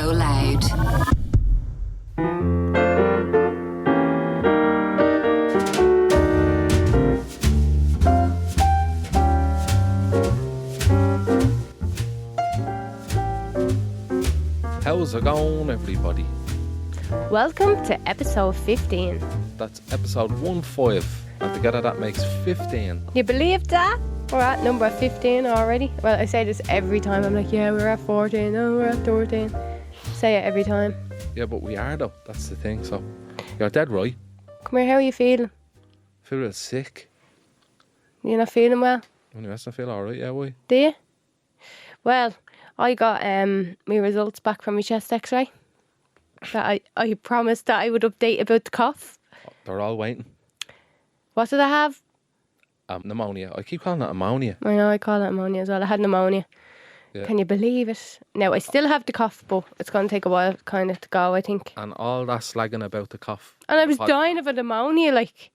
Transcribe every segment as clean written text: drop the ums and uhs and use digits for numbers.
GoLoud. How's it going, everybody? Welcome to episode 15. That's episode 15, and together that makes 15. You believe that? We're at number 15 already. Well, I say this every time. I'm like, yeah, we're at 14. No, we're at 13. Say it every time. Yeah, but we are though. That's the thing. So you're dead right. Come here, how are you feeling? I feel a bit sick. You're not feeling well? Anyway, I feel alright. Yeah, why? Do you? Well, I got my results back from my chest x-ray. That I promised that I would update about the cough. They're all waiting. What did I have? Pneumonia. I keep calling it ammonia. I know, I call it pneumonia as well. I had pneumonia. Yeah. Can you believe it? Now, I still have the cough, but it's going to take a while kind of to go, I think. And all that slagging about the cough. And I was dying of a pneumonia, like.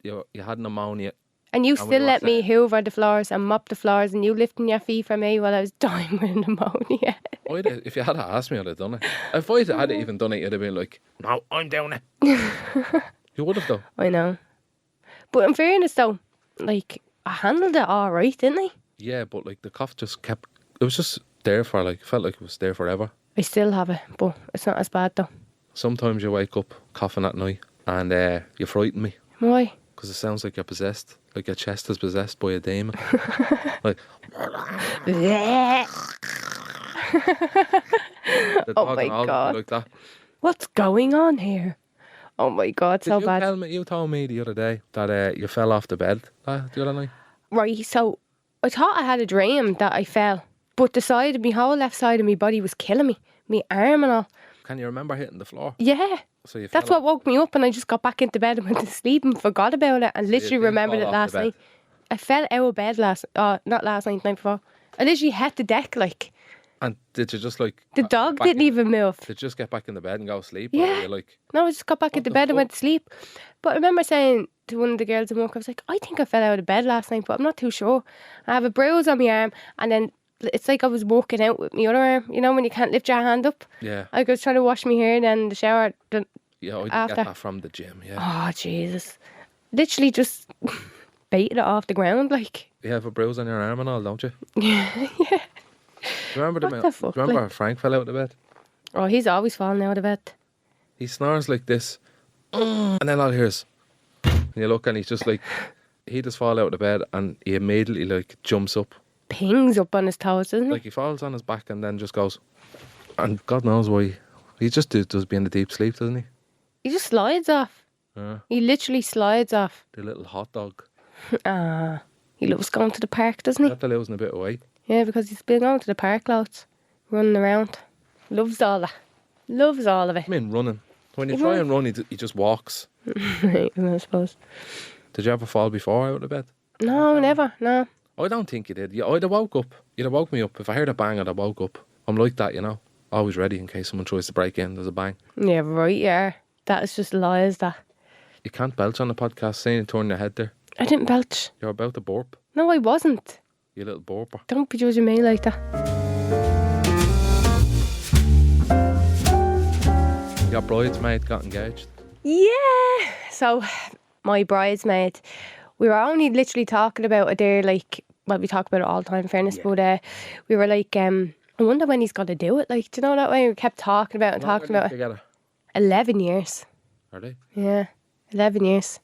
You had pneumonia. And you still let me saying? hoover the floors and mop the floors, and you lifting your feet for me while I was dying with pneumonia. If you had asked me, I'd have done it. If I had even done it, you'd have been like, no, I'm doing it. You would have though. I know. But in fairness though, like, I handled it all right, didn't I? Yeah, but like the cough just kept, it was just there for like, felt like it was there forever. I still have it, but it's not as bad though. Sometimes you wake up coughing at night and you frighten me. Why? Because it sounds like you're possessed. Like your chest is possessed by a demon. Like, oh my God. Like that. What's going on here? Oh my God, so bad. You told me the other day that you fell off the bed the other night. Right, so I thought I had a dream that I fell, but my whole left side of my body was killing me. My arm and all. Can you remember hitting the floor? Yeah. So you That's what woke me up, and I just got back into bed and went to sleep and forgot about it and literally remembered it last night. I fell out of bed not last night, the night before. I literally hit the deck like. And did you just like... The dog didn't even move. Did you just get back in the bed and go to sleep? Yeah. Or were you like... No, I just got back into bed and went to sleep. But I remember saying to one of the girls at work, I was like, I think I fell out of bed last night, but I'm not too sure. I have a bruise on my arm, and then it's like I was walking out with my other arm. You know, when you can't lift your hand up? Yeah. I was trying to wash my hair, and then in the shower... Yeah, I did after. get that from the gym, yeah. Oh, Jesus. Literally just baited it off the ground, like. You have a bruise on your arm and all, don't you? Yeah. Remember What the fuck, remember like? Frank fell out of bed? Oh, he's always falling out of bed. He snores like this. And then all hears. And you look and he's just like... He just fall out of bed and he immediately like jumps up. Pings up on his toes, doesn't he? Like he falls on his back and then just goes... And God knows why. He just does be in a deep sleep, doesn't he? He just slides off. Yeah. He literally slides off. The little hot dog. He loves going to the park, doesn't he? After losing a bit of weight. Yeah, because he's been going to the park loads. Running around. Loves all that. Loves all of it. I mean, running. When you try and run, he just walks. I suppose. Did you ever fall before out of bed? No, never. No. I don't think you did. I'd have woke up. You'd have woke me up. If I heard a bang, I'd have woke up. I'm like that, you know. Always ready in case someone tries to break in. There's a bang. Yeah, right, yeah. That is just lies, that. You can't belch on the podcast saying you turn your head there. I didn't belch. You're about to burp. No, I wasn't. You little burper. Don't be judging me like that. Your bridesmaid got engaged. Yeah. So, my bridesmaid, we were only literally talking about it there, like, well, we talk about it all the time, in fairness, but we were like, I wonder when he's going to do it. Like, do you know that way? We kept talking about it and talking about it. Together? 11 years. Are they? Yeah, 11 years.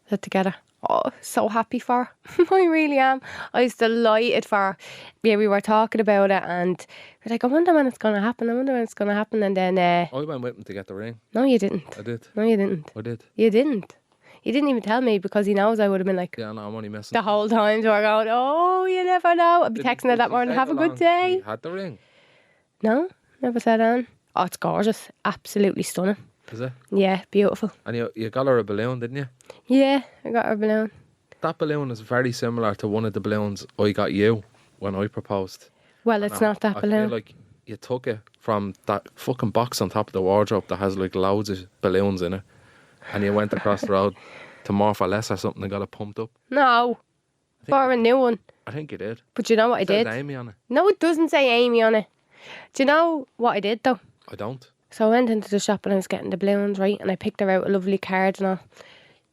They're together. Oh, so happy for her. I really am. I was delighted for her. Yeah, we were talking about it and we're like, I wonder when it's going to happen. And then... I went with him to get the ring. No, you didn't. I did. No, you didn't. I did. You didn't. He didn't even tell me because he knows I would have been like... Yeah, no, I'm only messing. The whole time, so we're going, oh, you never know. I'd be texting her that morning, have a good day. You had the ring? No, never said on. Oh, it's gorgeous. Absolutely stunning. Is it? Yeah, beautiful. And you got her a balloon, didn't you? Yeah, I got her a balloon. That balloon is very similar to one of the balloons I got you when I proposed. Well, it's not that balloon. I feel like you took it from that fucking box on top of the wardrobe that has like loads of balloons in it, and you went across the road to More for Less or something and got it pumped up. No, for a new one. I think you did. But you know what I did? It says Amy on it. No, it doesn't say Amy on it. Do you know what I did though? I don't. So I went into the shop and I was getting the balloons, right? And I picked her out a lovely card and all.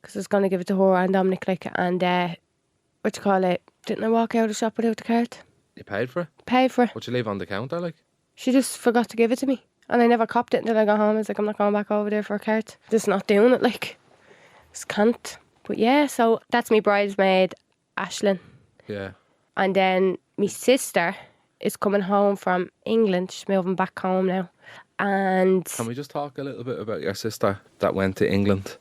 Because I was going to give it to her and Dominic, like, and, didn't I walk out of the shop without the card? You paid for it? Paid for it. What you leave on the counter, like? She just forgot to give it to me. And I never copped it until I got home. I was like, I'm not going back over there for a card. Just not doing it, like. Just can't. But yeah, so that's my bridesmaid, Ashlyn. Yeah. And then my sister is coming home from England. She's moving back home now. And Can we just talk a little bit about your sister that went to England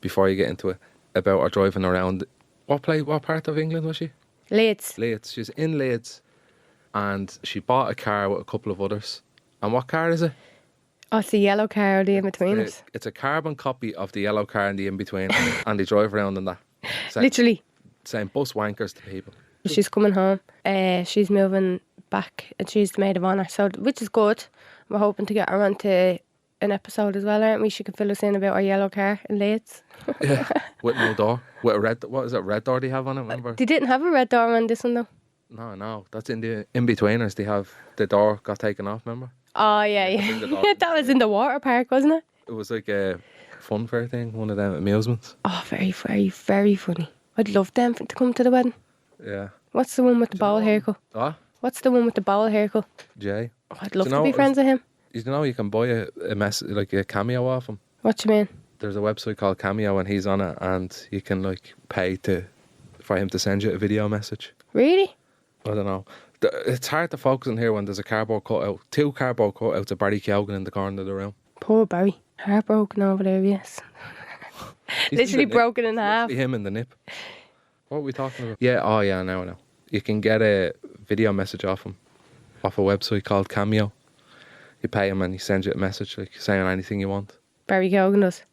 before you get into it? About her driving around. What part of England was she? Leeds. Leeds. She's in Leeds and she bought a car with a couple of others. And what car is it? Oh, it's the yellow car, the in-betweeners. It's a carbon copy of the yellow car in the in-between and they drive around in that. Literally. Saying bus wankers to people. She's coming home. She's moving back and she's the maid of honour, so which is good. We're hoping to get her onto an episode as well, aren't we? She can fill us in about our yellow car in Leeds. Yeah, with no door. With a red, what is it, red door they have on it, remember? They didn't have a red door on this one though. No, that's in the in-betweeners. They have, the door got taken off, remember? Oh yeah. That was in the water park, wasn't it? It was like a fun fair thing, one of them amusements. Oh, very, very, very funny. I'd love them to come to the wedding. Yeah. What's the one with the bowl haircut? What? What's the one with the bowl haircut? Jay. Oh, I'd love to be friends with him. You know you can buy a cameo off him. What do you mean? There's a website called Cameo and he's on it and you can like pay for him to send you a video message. Really? I don't know. It's hard to focus on here when there's a cardboard cutout, 2 cardboard cutouts of Barry Keoghan in the corner of the room. Poor Barry. Heartbroken over there, yes. Literally broken in half. Him in the nip. What are we talking about? Yeah, oh yeah, now. You can get a video message off him, off a website called Cameo. You pay him and he sends you a message like saying anything you want. Barry Keoghan does.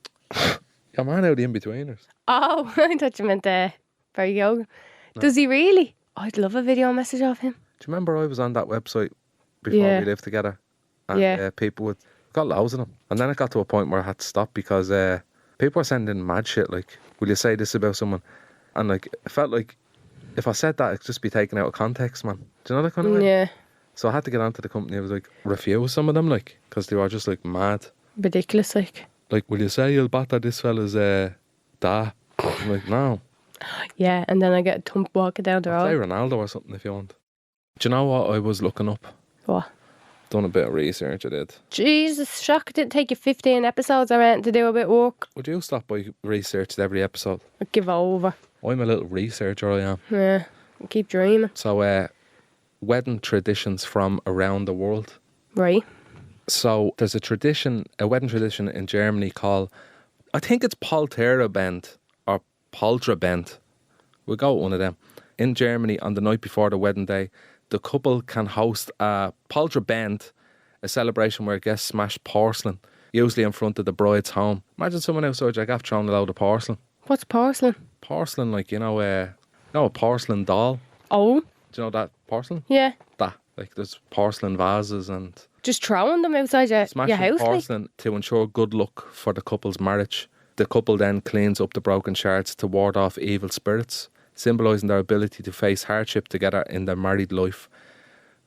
Your man out the in-betweeners. Oh, I thought you meant Barry Keoghan. No. Does he really? I'd love a video message off him. Do you remember I was on that website before we lived together? And people got loads of them. And then it got to a point where I had to stop because people were sending mad shit like, will you say this about someone? And like, it felt like if I said that, it'd just be taken out of context, man. Do you know that kind of way? Yeah. So I had to get onto the company. I was like, refuse some of them, like, because they were just like mad. Ridiculous, like. Like, will you say you'll batter this fella's da? I'm like, no. Yeah, and then I get a thump walking down the road. Say Ronaldo or something if you want. Do you know what I was looking up? What? Done a bit of research, I did. Jesus, shock, it didn't take you 15 episodes I went to do a bit of work. Would you stop by researching every episode? I'd give over. I'm a little researcher, I am. Yeah, I keep dreaming. So, wedding traditions from around the world. Right. So, there's a wedding tradition in Germany called, I think it's Polterabend or Poltrabend. We'll go with one of them. In Germany, on the night before the wedding day, the couple can host a Poltrabend, a celebration where guests smash porcelain, usually in front of the bride's home. Imagine someone outside your gaff throwing a load of porcelain. What's porcelain? Porcelain, like, a porcelain doll. Oh. Do you know that porcelain? Yeah. That. Like, there's porcelain vases and... Just throwing them outside your house? Porcelain like? To ensure good luck for the couple's marriage. The couple then cleans up the broken shards to ward off evil spirits, symbolising their ability to face hardship together in their married life.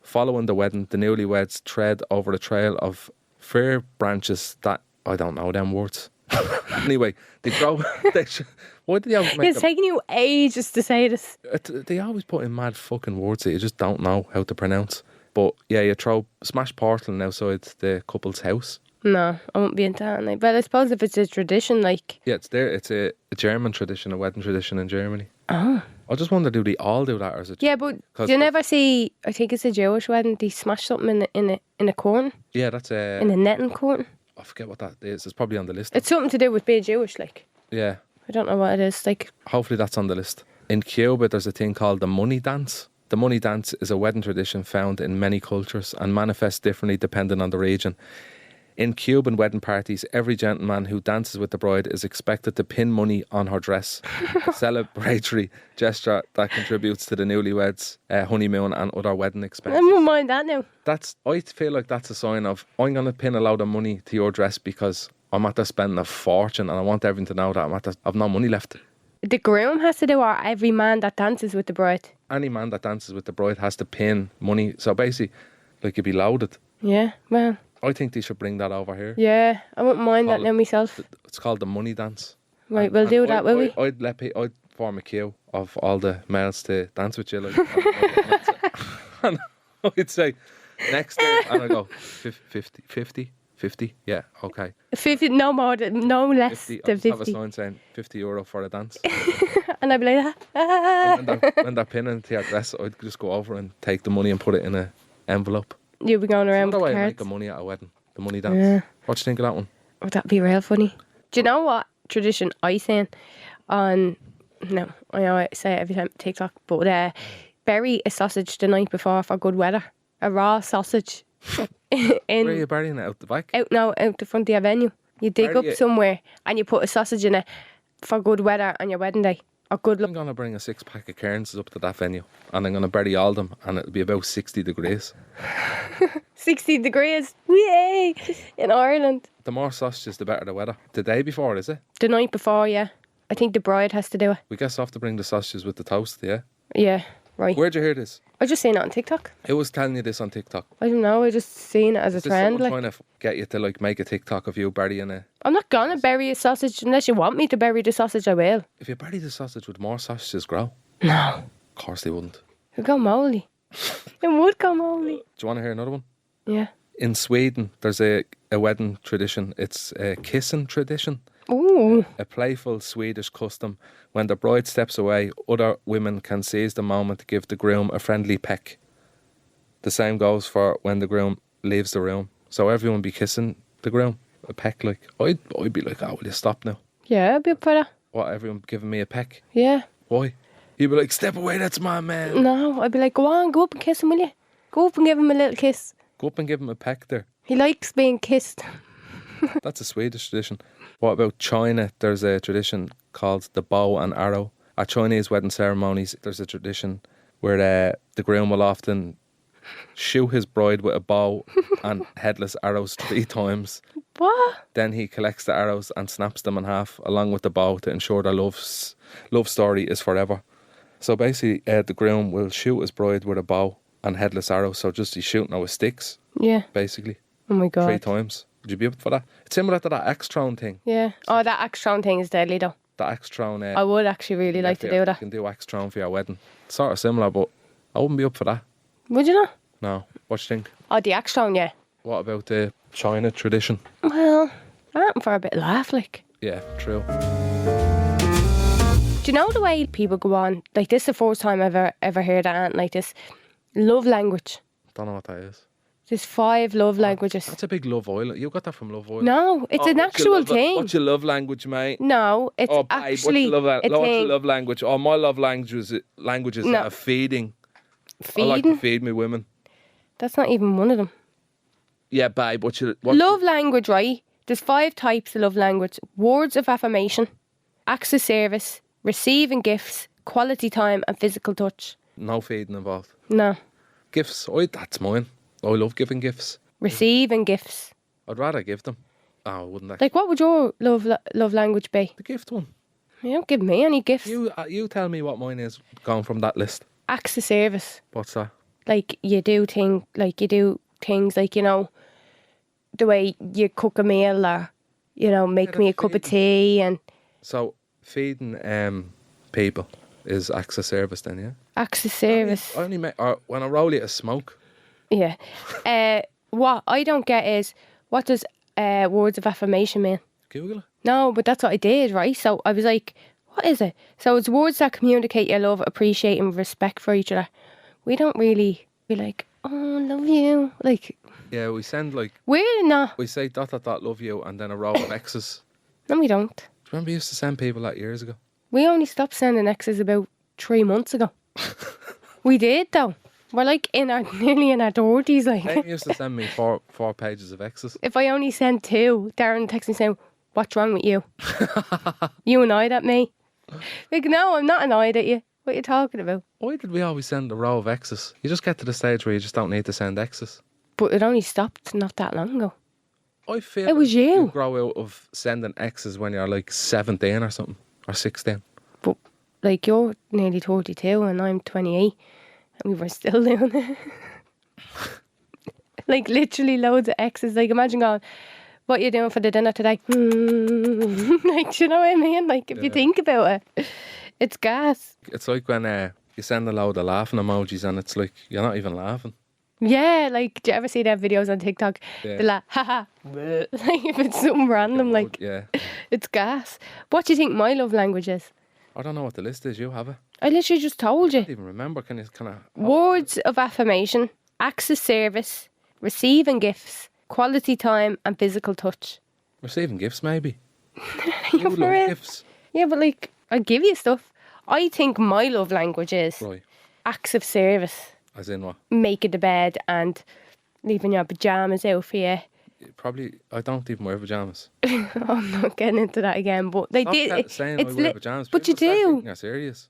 Following the wedding, the newlyweds tread over a trail of fir branches that... I don't know them words. Anyway, they grow... why did they always make It's taking you ages to say this. They always put in mad fucking words that you just don't know how to pronounce. But yeah, you throw smashed porcelain outside the couple's house. No, I won't be into that. Like, but I suppose if it's a tradition, like... Yeah, it's there. It's a German tradition, a wedding tradition in Germany. Oh. I just wonder, do they all do that, or is it? Yeah, but do you never see? I think it's a Jewish wedding. They smash something in a curtain. Yeah, that's a. In a netting curtain. I forget what that is. It's probably on the list. It's something to do with being Jewish, like. Yeah. I don't know what it is, like. Hopefully that's on the list. In Cuba, there's a thing called the money dance. The money dance is a wedding tradition found in many cultures and manifests differently depending on the region. In Cuban wedding parties, every gentleman who dances with the bride is expected to pin money on her dress, a celebratory gesture that contributes to the newlyweds' honeymoon and other wedding expenses. I won't mind that now. I feel like that's a sign of, I'm going to pin a load of money to your dress because I'm at to spend a fortune and I want everyone to know that I've no money left. The groom has to do, or every man that dances with the bride? Any man that dances with the bride has to pin money. So basically, like, you'd be loaded. Yeah, well. I think they should bring that over here. Yeah, I wouldn't mind that Call now myself. It's called the money dance. Right, we'll do that, will we? I'd form a queue of all the males to dance with you. Like, and I'd say, next day, and I'd go, 50, yeah, okay. 50, no more, no less 50, than I'd just have a 50. sign saying €50 for a dance. And I'd be like, ah. And when they're pinning to your dress, I'd just go over and take the money and put it in an envelope. You'll be going around Another with way of cards. making money at a wedding, the money dance. Yeah. What do you think of that one? Oh, that'd be real funny. Do you know what tradition I seen on, no, I know I say it every time, TikTok, but bury a sausage the night before for good weather. A raw sausage. Where are you burying it? Out the back? Out the front of your venue. You dig Bury up it. somewhere and you put a sausage in it for good weather on your wedding day. Or good I'm luck. going to bring a 6-pack of Cairns up to that venue and I'm going to bury all of them and it'll be about 60 degrees. 60 degrees. Yay! In Ireland. The more sausages, the better the weather. The day before, is it? The night before, yeah. I think the bride has to do it. We guess have to bring the sausages with the toast, yeah? Yeah, right. Where'd you hear this? I just seen it on TikTok. Who was telling you this on TikTok? I don't know, I just seen it as a Is this trend. someone Like, trying to get you to like make a TikTok of you burying it? I'm not gonna bury a sausage unless you want me to bury the sausage, I will. If you bury the sausage, would more sausages grow? No. Of course they wouldn't. It'd go moly. It would go moly. Do you want to hear another one? Yeah. In Sweden, there's a wedding tradition. It's a kissing tradition. Ooh. A playful Swedish custom. When the bride steps away, other women can seize the moment to give the groom a friendly peck. The same goes for when the groom leaves the room. So everyone be kissing the groom a peck. Like I'd be like, oh, will you stop now? Yeah, I'd be up for that. What, everyone giving me a peck? Yeah. Why? You'd be like, step away, that's my man. No, I'd be like, go on, go up and kiss him, will you? Go up and give him a little kiss. Go up and give him a peck there. He likes being kissed. That's a Swedish tradition. What about China? There's a tradition called the bow and arrow. At Chinese wedding ceremonies, there's a tradition where the groom will often shoot his bride with a bow and headless arrows 3 times. What? Then he collects the arrows and snaps them in half along with the bow to ensure their love story is forever. So basically, the groom will shoot his bride with a bow and headless arrows. So just he's shooting her with sticks, Yeah. basically, Oh my God. 3 times. Would you be up for that? It's similar to that X-Tron thing. Yeah. Oh, that X-Tron thing is deadly though. The X-Tron. I would actually really like to do You that. can do X-Tron for your wedding. Sort of similar, but I wouldn't be up for that. Would you not? No. What do you think? Oh, the X-Tron, yeah. What about the China tradition? Well, I'm for a bit of laugh, like. Yeah, true. Do you know the way people go on? Like, this is the first time I've ever heard that, like this love language. Don't know what that is. There's 5 love languages. That's a big Love Island. You got that from Love Island? No, it's an actual thing. What's your love language, mate? No, it's Oh, babe, actually what's a your thing. love language? Oh, my love language is No. feeding. I Feeding? like to feed me women. That's not even one of them. Yeah, babe, what Love language, right? There's 5 types of love language. Words of affirmation, acts of service, receiving gifts, quality time and physical touch. No feeding involved. No. Gifts, that's mine. I love giving gifts. Receiving gifts. I'd rather give them. Oh, I wouldn't actually. Like, what would your love language be? The gift one. You don't give me any gifts. You tell me what mine is going from that list. Acts of service. What's that? Like, you do things like, you know, the way you cook a meal or, you know, make me a cup of tea and So feeding people is acts of service then, yeah? acts of service. I only make, or when I roll you a smoke. Yeah. What I don't get is, what does words of affirmation mean? Google it. No, but that's what I did, right? So I was like, what is it? So it's words that communicate your love, appreciate and respect for each other. We don't really be like, oh, love you. Like, Yeah, we send like, we're not. we say ... love you and then a row of X's. No, we don't. Do you remember we used to send people that years ago? We only stopped sending X's about 3 months ago. We did, though. We're like nearly in our 30s. Like, Amy used to send me four pages of X's. if I only sent 2, Darren texts me saying, what's wrong with you? You annoyed at me? Like, no, I'm not annoyed at you. What are you talking about? Why did we always send a row of X's? You just get to the stage where you just don't need to send X's. But it only stopped not that long ago. I feel It was like you. grow out of sending X's when you're like 17 or something, or 16. But, like, you're nearly 32 and I'm 28 and we were still doing it. Like literally loads of X's. Like imagine going, what you doing for the dinner today? Like, do you know what I mean? Like if you think about it, it's gas. It's like when you send a load of laughing emojis and it's like you're not even laughing. Yeah, like do you ever see them videos on TikTok? Yeah. They're like, haha. Like if it's something random, like Yeah. it's gas. What do you think my love language is? I don't know what the list is. You have it. I literally just told you. I don't even remember. Can you kind of Words of affirmation, acts of service, receiving gifts, quality time and physical touch. receiving gifts? Maybe. You For love real? gifts, Yeah, but like, I give you stuff. I think my love language is right? acts of service. As in what? Making the bed and leaving your pyjamas out for you. Probably. I don't even wear pajamas. I'm not getting into that again, but they Stop did. saying I wear pajamas. But you People start do. thinking you're serious.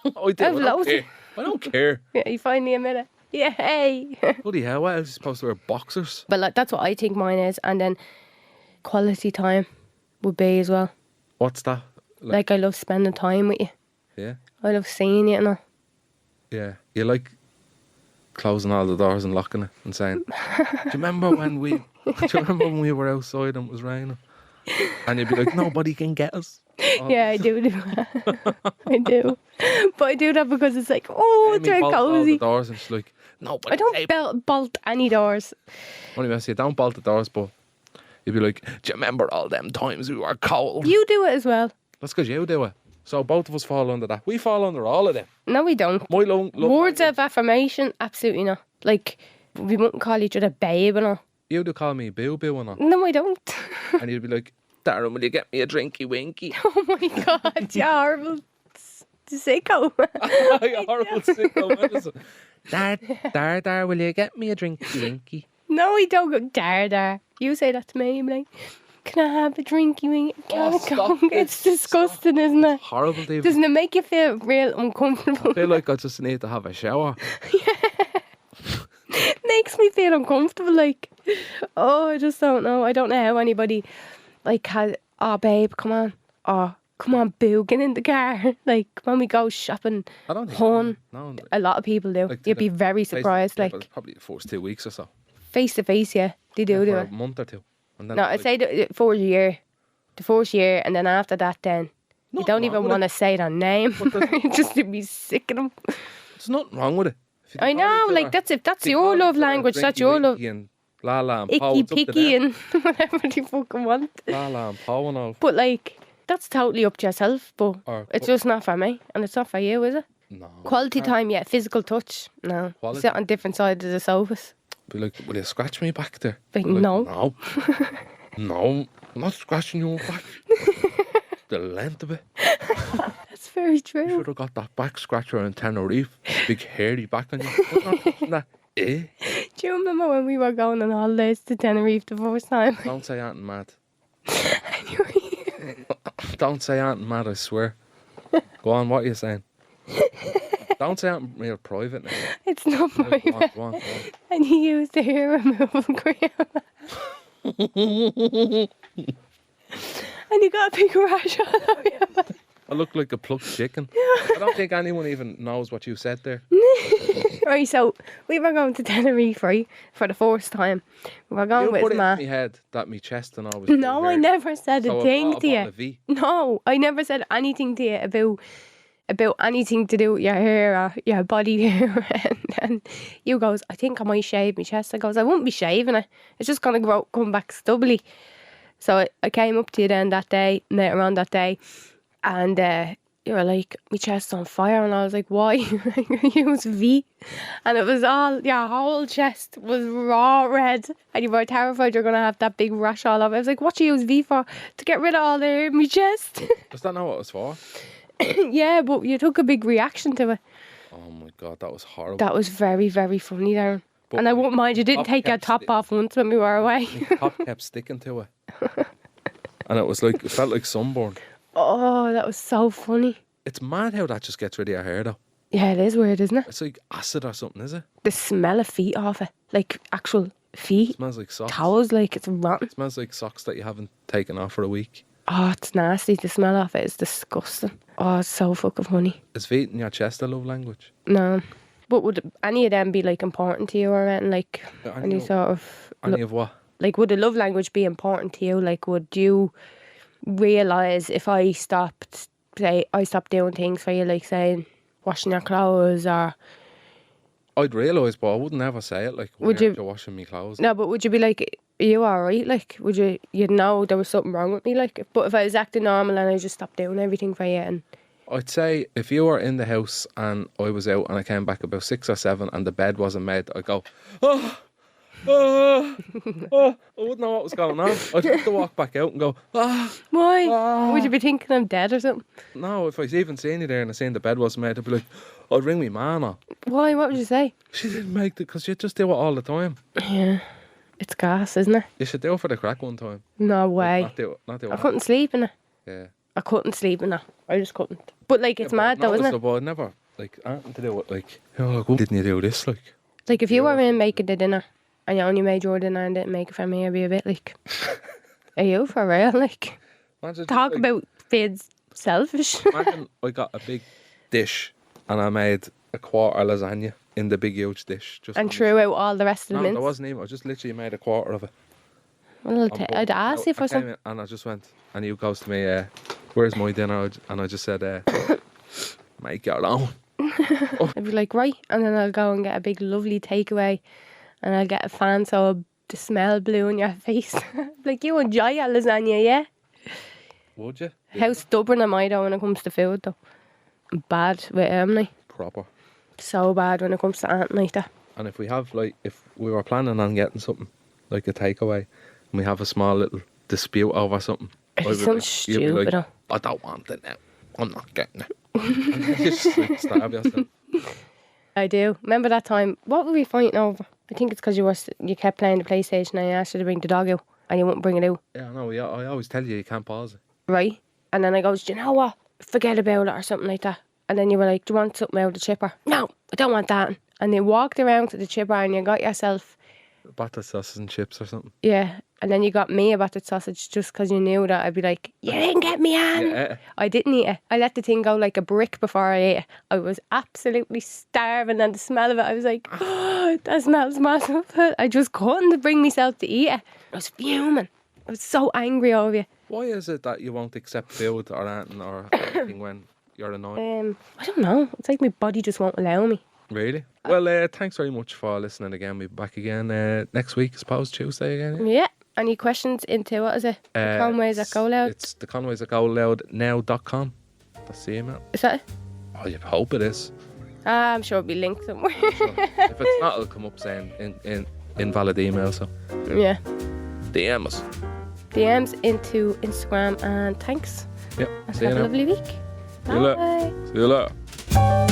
I do. I've I don't loads. care. I don't care. Yeah, you finally admit it. Yeah, hey. Bloody hell! What else are you supposed to wear? Boxers? But like, that's what I think mine is. And then quality time would be as well. What's that? Like I love spending time with you. Yeah. I love seeing you and all. Yeah. You like closing all the doors and locking it and saying, "Do you remember when we? Do you remember when we were outside and it was raining?" And you'd be like, "Nobody can get us." Oh, Yeah, I do that. I do. But I do that because it's like, oh, it's Amy very bolts all the cozy. doors and she's like, "Nobody." I don't bolt any doors. Only when I say don't bolt the doors, but you'd be like, "Do you remember all them times we were cold?" You do it as well. That's because you do it. So both of us fall under that. We fall under all of them. No, we don't. My love Words language- of affirmation, absolutely not. Like, we wouldn't call each other babe and all. You do call me Boo Boo and all. No, I don't. And you'd be like, "Darren, will you get me a drinky winky?" Oh my God, you horrible sicko. You horrible sicko medicine. Dar, will you get me a drinky winky? No, I don't go dar. You say that to me, I'm like, can I have a drinky wing? Oh, stop it. It's disgusting, isn't it? Horrible, David. Doesn't it make you feel real uncomfortable? I feel like I just need to have a shower. Makes me feel uncomfortable, like, oh, I just don't know. I don't know how anybody, like, has, oh, babe, come on. Oh, come on, boo, get in the car. Like, when we go shopping, I don't think hon. No, A lot of people do. like, You'd be very surprised, Yeah, like, but it's probably the first 2 weeks or so. face to face, yeah. They do For a it. month or two. And then No, it's I'd say the first year. The first year, and then after that, then you Nothing don't wrong even with want to say their name. Just to be sick of them. there's nothing wrong with it. If you I call know, each like, other- that's if you your call love each other language, that's drinky your love. winky and La La and Poe, Icky it's up to picky them. and whatever they fucking want. La La and Poe and all. But, like, that's totally up to yourself, but Or- it's just not for me, and it's not for you, is it? No. Quality time, yeah. Physical touch, no. Quality. Sit on different sides of the sofas. Be like, will you scratch me back there? Like, Be like, no. No. No, I'm not scratching your back. The length of it. That's very You true. should have got that back scratcher in Tenerife. Big hairy back on you. Nah. Eh? Do you remember when we were going on holidays to Tenerife the first time? Don't say anything mad. Don't say anything mad, I swear. Go on, what are you saying? Don't say anything real private now. It's not Go on, very go on, go on. And you used the hair removal cream. And you got a big rash all over your back. I look like a plucked chicken. I don't think anyone even knows what you said there. Right, so we were going to Tenerife, right, for the first time. We were going You put with it Ma. in my head that my chest and all was No, too I hairy. never said So a I thing bought to a bottle you. of V. No, I never said anything to you about anything to do with your hair or your body hair. And you goes, I think I might shave my chest. I goes, I won't be shaving it. It's just going to come back stubbly. So I came up to you then that day, later on that day, and you were like, my chest's on fire. And I was like, why? You use V. And it was all, your whole chest was raw red. And you were terrified you're going to have that big rash all over. I was like, what do you use V for? To get rid of all the hair in my chest. Does that know what it was for? Yeah, but you took a big reaction to it. Oh my god, that was horrible. That was very, very funny, Darren. But And I my won't mind, you didn't top take your kept top sti- off once when we were away. My top kept sticking to it. And it was like, it felt like sunburn. Oh, that was so funny. It's mad how that just gets rid of your hair though. Yeah, it is weird, isn't it? It's like acid or something, is it? The smell of feet off it. Like actual feet. It smells like socks. Towels, like it's rotten. It smells like socks that you haven't taken off for a week. Oh, it's nasty. The smell of it is disgusting. Oh, it's so fucking funny. Is feet in your chest a love language? No. But would any of them be like important to you or anything? Like any sort of Any of what? like would a love language be important to you? Like would you realise if I stopped doing things for you, like saying washing your clothes or I'd realise, but I wouldn't ever say it. Like, Would why you- aren't you washing me clothes? no, but would you be like, are you alright? Like would you'd know there was something wrong with me? Like but if I was acting normal and I just stopped doing everything for you and I'd say if you were in the house and I was out and I came back about 6 or 7 and the bed wasn't made, I'd go, oh, oh, oh. I wouldn't know what was going on. I'd have to walk back out and go, why? Ah. Would you be thinking I'm dead or something? no, if I even seen you there and I seen the bed wasn't made, I'd be like, I'd ring me man up. Why? What would you say? She didn't make it because you just do it all the time. Yeah. It's gas, isn't it? You should do it for the crack one time. No way. Not do I it. couldn't sleep in it. Yeah. I couldn't sleep in it. I just couldn't. But like it's Yeah, mad but though, isn't it? But I'd never, like, anything to do with, like, like, why didn't you do this, like? Like if you were in making the dinner and you only made your dinner and didn't make it for me, I'd be a bit like, are you for real? Like, Imagine, talk like, about being selfish. Imagine I got a big dish and I made a quarter lasagna in the big huge dish. Just And threw out all the rest of the No, mince. there wasn't even. I just literally made a quarter of it. Well, I'd ask you for I came some. in and I just went, and he goes to me, where's my dinner? And I just said, make it alone. I'd be like, right. And then I'll go and get a big lovely takeaway and I'll get a fan so the smell blew in your face. Like, you enjoy your lasagna, yeah? Would you? How stubborn am I though when it comes to food though? I'm bad with Emily. Proper. So bad when it comes to anything like that. And if we have, like, if we were planning on getting something, like a takeaway, and we have a small little dispute over something, It'd I be would something you'd be stupid, like, though. I don't want it now. I'm not getting it. And you just like, stab yourself. I do. Remember that time? What were we fighting over? I think it's because you kept playing the PlayStation and I asked you to bring the dog out and you wouldn't bring it out, Yeah, no, yeah, I always tell you can't pause it. right? And then I goes, do you know what? Forget about it or something like that. And then you were like, do you want something out of the chipper? No, I don't want that. And you walked around to the chipper and you got yourself, Battered sausage and chips or something. yeah. And then you got me a battered sausage just because you knew that I'd be like, you didn't get me on. Yeah. I didn't eat it. I let the thing go like a brick before I ate it. I was absolutely starving and the smell of it, I was like, oh, that smells massive. I just couldn't bring myself to eat it. I was fuming. I was so angry over you. Why is it that you won't accept food or anything or anything when you're annoyed? I don't know. It's like my body just won't allow me. Really? Well, thanks very much for listening again. We'll be back again next week, I suppose, Tuesday again. Yeah. Any questions into, what is it? TheConways at GoLoud? It's TheConways at GoLoudnow.com. That's the email. Is that it? Oh, you hope it is. I'm sure it'll be linked somewhere. Sure. If it's not, it'll come up saying in invalid email. So Yeah. DM us. DMs into Instagram and thanks. Yep. And See you have a now. lovely week. See you later. Bye. See you later.